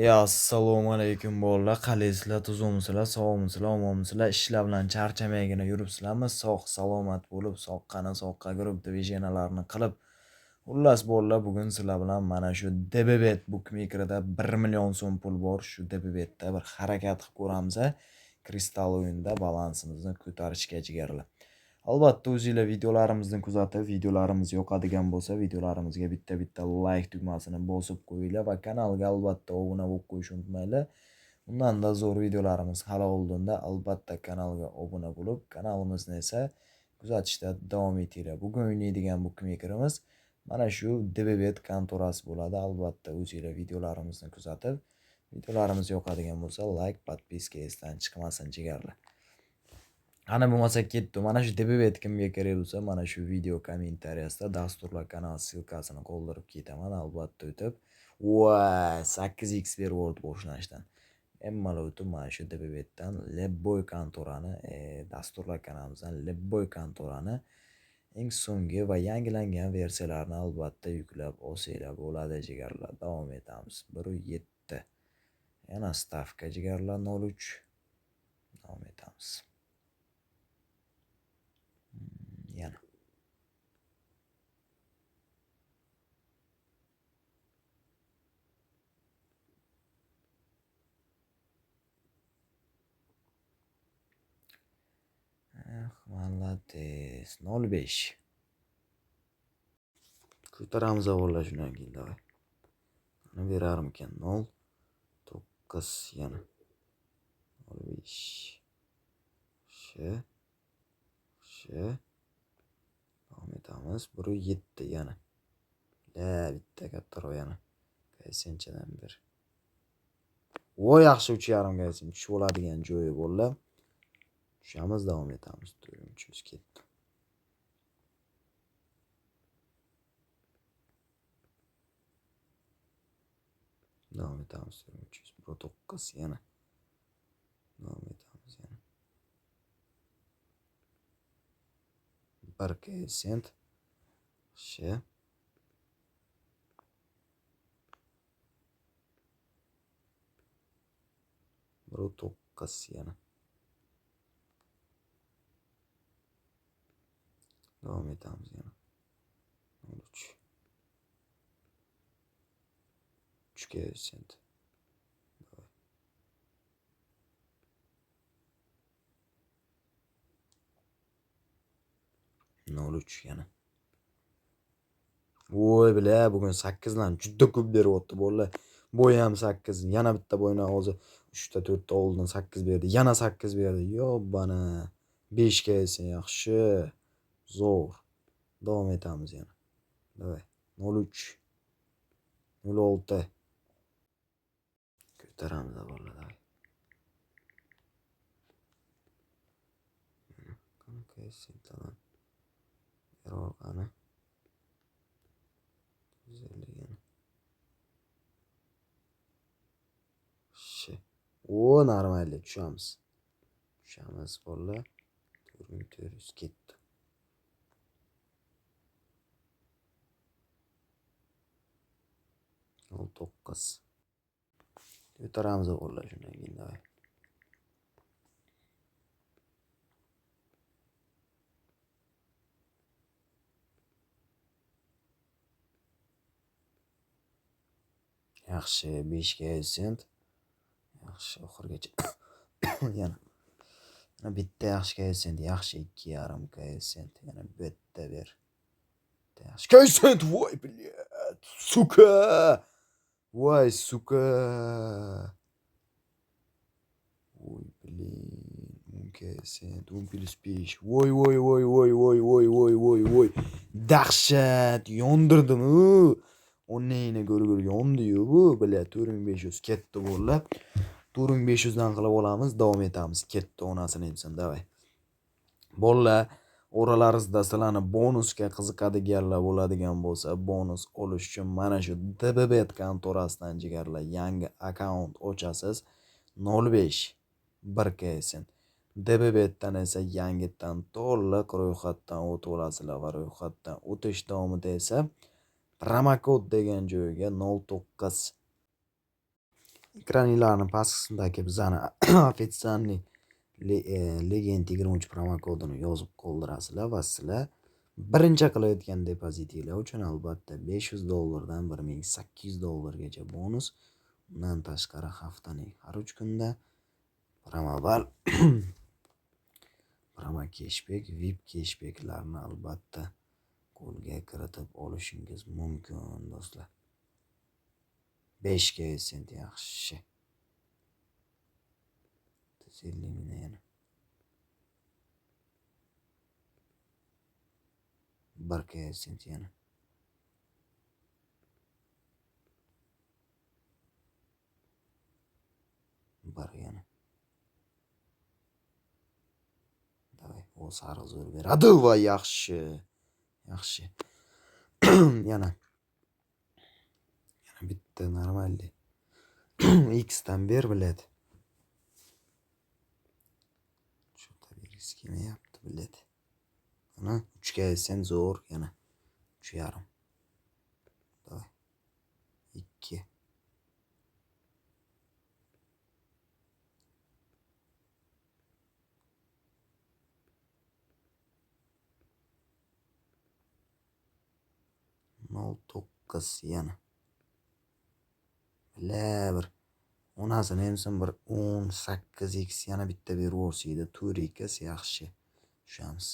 Assalomu alaykum bolalar. Qalaysizlar, tuzukmisizlar, sog'misizlar, omonmisizlar? Ishlar bilan charchamaygina yuribsizlarmi? Sog' salomat bo'lib, soqqani soqqa yurib, dvijeniyalarni qilib. Xullas bolalar, bugun sizlar bilan mana shu DBBet Bookmaker'da 1 million so'm pul bor. Shu DBBetda bir harakat qilib ko'ramiz. Kristal o'yinda balansimizni ko'tarishga jigarlar. Albatta o'zingizlar videolarimizni kuzatib, videolarimiz yoqadigan bo'lsa, videolarimizga bitta like tugmasini bosib qo'yinglar va kanalga albatta obuna bo'lib qo'yishni unutmanglar. Undan-da zo'r videolarimiz hali oldinda, albatta kanalga obuna bo'lib, kanalimizni esa kuzatishda davom etinglar. Bugun o'ynaydigan bookmakerimiz mana shu DBBet kontorasi bo'ladi. Albatta o'zingizlar videolarimizni kuzatib, videolarimiz yoqadigan bo'lsa, like, podpiska esdan chiqmasin jigarlar. Ana bo'lmasa ketdi. Mana shu DBBet kimga kerak bo'lsa, mana shu video kommentariyasida dasturlar kanal silkasini qoldirib ketaman, albatta o'tib. Voy, 8x berib boshlanishdan. Bemalol o'tib mana shu DBBetdan Lebboy kontorani, dasturlar kanalimizdan Lebboy kontorani eng so'nggi va yangilangan versiyalarini albatta yuklab olsanglar bo'ladi jigarlar. Davom etamiz. 1.7. Yana stavka jigarlar 0.3. Davom etamiz. Yana. Молодец. 0.5. Ko'taramiz avvalo shundan keyin davay. Mana berarmikan 0.9 yana. 0.5. Davom etamiz. 1.7 yana. Bitta kattaroq yana. Qaysinchadan bir. Voy, yaxshi 3.5 qaysin. Tushib oladigan joyi bo'ldi. Tushamiz, davom etamiz. 4.3 ketdi. Davom etamiz. 4.3. 1.9 yana. Davom etamiz yana. 1 sent. 1.9 yana. Davom etamiz yana. 0.3. 3 sent. 0.3 yana. Voy bila, bugun 8 dan juda ko'p beryapti bolalar. Boy ham 8, yana bitta boyni hozir 3 ta 4 ta oldin 8 berdi, yana 8 berdi. Yo'bana. 5 kelsin yaxshi. Zo'r. Davom etamiz yana. Davay. 0.3. 0.6. Ko'taramiz bolalar, davay. Qanaqa sentdan? Qani. Güzelligini. O, normalde tushamiz. Tushamiz bolalar. 4.400 ketdi. 0.9. Ko'taramiz bolalar shundan keyin davay. Yaxshi, 5 sent. Yaxshi, oxirgacha. Yana. Bitta yaxshi sent, yaxshi 2.5 sent. Yana bitta ber. Yaxshi sent, voy, блядь, suka. Voy, suka. Voy, блин, 10 sent, 10 plus 5. Voy. Dahshat, yondirdim u. Onneyni go'rg'ur yondi-yu bu, biля, 4500 ketdi bolalar. 4500 dan qilib olamiz, davom etamiz. Ketdi onasini etsin, davay. Bolalar, oralaringizda sizlarni bonusga qiziqadiganlar bo'ladigan bo'lsa, bonus olish uchun mana shu DBBet kontorasidan jigarlar yangi akkaunt ochasiz. 0.5 1 sent. DBBetdan esa yangitdan to'liq ro'yxatdan o'tib olasizlar va ro'yxatdan o'tish davomida esa promokod degan joyga 0.9 Ekranlarning past qismidagi bizani ofitsialniy Legend 23 promo kodini yozib qoldirasizlar va sizlar birinchi qilayotgan depozitinglar uchun albatta $500 dan $1800 bonus. Undan tashqari haftaning har 3 kunda promoval promo cashback, VIP cashbacklarni albatta qo'lga kiritib olishingiz mumkin do'stlar. 5 ga sent yaxshi. 50 ming yana. 1 ga sent yana. Bar yana. Davay, o sariq zo'r beradi va yaxshi. Yaxshi. Yana bitta normalniy. X dan ber biladi. Shu tabiriz kelmayapti biladi. Ana 3 ga sent zo'r yana. 3,5. Davay. 2. Nol 9 yana. Bir onasini emsin bir 18x yana bitta berib yuborsaydi 4x yaxshi. Tushamiz.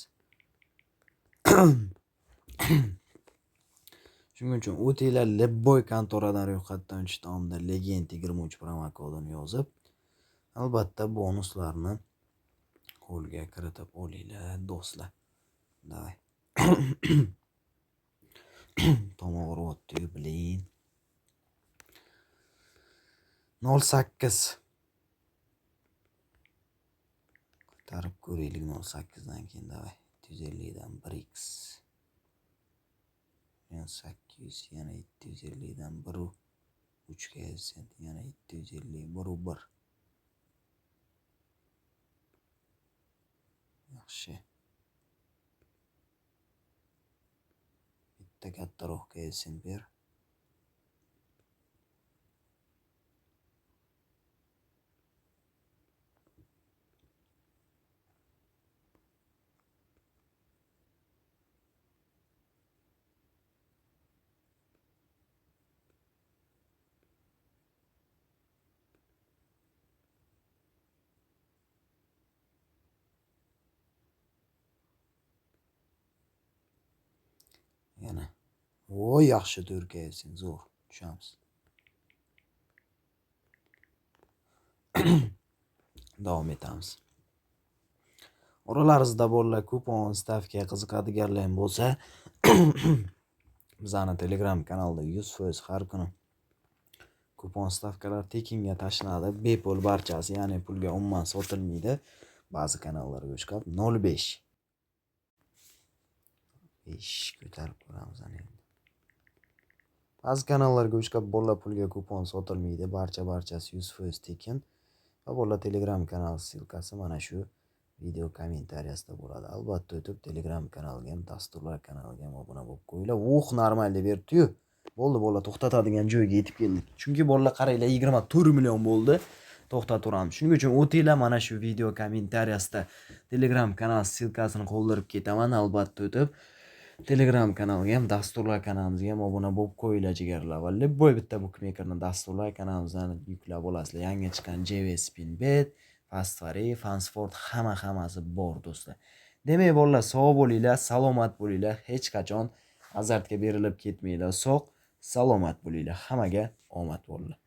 Shuning uchun o'tinglar Lebboy kontoradan ro'yxatdan o'tish davomida Legend 23 promo kodini yozib, albatta bonuslarni qo'lga kiritib olinglar do'stlar. Davay. Tomoq uribdi bilin. 08. Ko'tarib ko'raylik 08 dan keyin davay. 750 dan 1x. Yana 800 yana 750 dan 1 3 ga sent yana 750 1 yaxshi. Bitta kattaroqqa sent ber. Yana. O yaxshi 4 ga sent zo'r. Tushamiz. Davom etamiz. Oralaringizda bolalar kupon stavka qiziqadiganlar bo'lsa, bizani Telegram kanalida 100% har kuni kupon stavkalar tekinga tashlanadi. Bepul barchasi, ya'ni pulga umuman sotilmaydi. Ba'zi kanallarga o'xshab 05 ko'tarib ko'ramiz endi. Ba'zi kanallarga o'xshab bolalar pulga kupon sotilmaydi. Barchasi 100% tekin. Va bolalar Telegram kanal silkasi mana shu video kommentariyasida bo'ladi. Albatta o'tib Telegram kanaliga ham, dasturlar kanaliga ham obuna bo'lib qo'yinglar. Normal deb berdi-yu. Bo'ldi bolalar, to'xtatadigan joyga yetib keldik. Chunki bolalar qaranglar 24 million bo'ldi. To'xtaturamiz. Shuning uchun o'tinglar mana shu video kommentariyasida Telegram kanal silkasini qoldirib ketaman. Albatta o'tib Telegram kanaliga ham, dasturlar kanalimizga ham obuna bo'lib qo'yinglar jigarlar. Va Lebboy bitta bookmakerni dasturlar kanalimizdan yuklab olasizlar. Yangi chiqqan JV Spinbet, Fastfare, Fansport hammasi bor do'stlar. Demak bolalar, sog' bo'linglar, salomat bo'linglar, hech qachon azartga berilib ketmanglar. Sog', salomat bo'linglar. Hammaga omad bo'linglar.